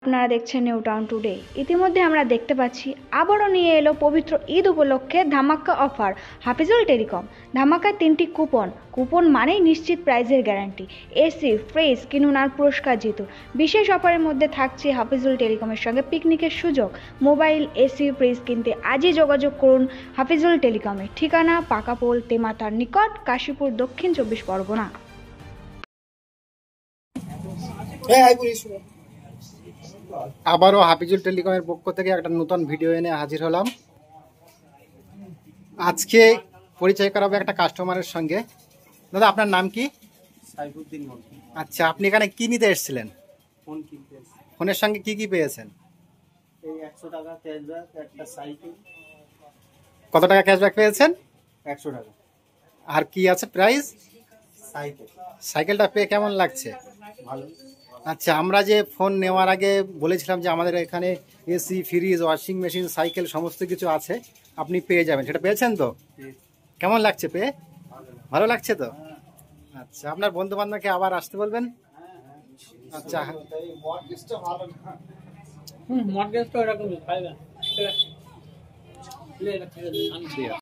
আপনারা দেখছেন new town today. ইতিমধ্যে আমরা দেখতে পাচ্ছি আবারও নিয়ে এলো পবিত্র ঈদ উপলক্ষে ধামাক্কা অফার হাফিজুল টেলিকম। ধামাকায় 3টি কুপন মানেই নিশ্চিত প্রাইজের গ্যারান্টি। এসি, ফ্রিজ কিনুন আর পুরস্কার জিতুন। বিশেষ অফারের মধ্যে থাকছে হাফিজুল টেলিকমের সঙ্গে পিকনিকের সুযোগ। মোবাইল, এসি, ফ্রিজ কিনতে আজই যোগাযোগ করুন হাফিজুল টেলিকমে। ঠিকানা পাকাপোল, তেমাতার নিকট, কাশীপুর, দক্ষিণ 24 পরগনা। আবারও হাফিজুল টেলিকমের পক্ষ থেকে একটা নতুন ভিডিও এনে হাজির হলাম। আজকে পরিচয় করাবো একটা কাস্টমারের সঙ্গে। দাদা, আপনার নাম কি? সাইফুদ্দিন। আচ্ছা, আপনি এখানে কি নিতে এসেছিলেন? ফোন কিনতে ফোনের সঙ্গে কি কি পেয়েছেন? এই 100 টাকা ক্যাশব্যাক, একটা সাইকেল। কত টাকা ক্যাশব্যাক পেয়েছেন? 100 টাকা আর কি আছে প্রাইস? সাইকেল। সাইকেলটা পেয়ে কেমন লাগছে? ভালো। আচ্ছা, আমরা যে ফোন নেওয়ার আগে বলেছিলাম যে আমাদের এখানে AC, fridge, washing machine, cycle সমস্ত কিছু আছে, আপনি পেয়ে যাবেন। সেটা পেয়েছেন তো? কেমন লাগছে পেয়ে? ভালো লাগছে তো? আচ্ছা, আপনার বন্ধু বান্ধবকে আবার আসতে বলবেন। আচ্ছা, মর্গেজটা এরকম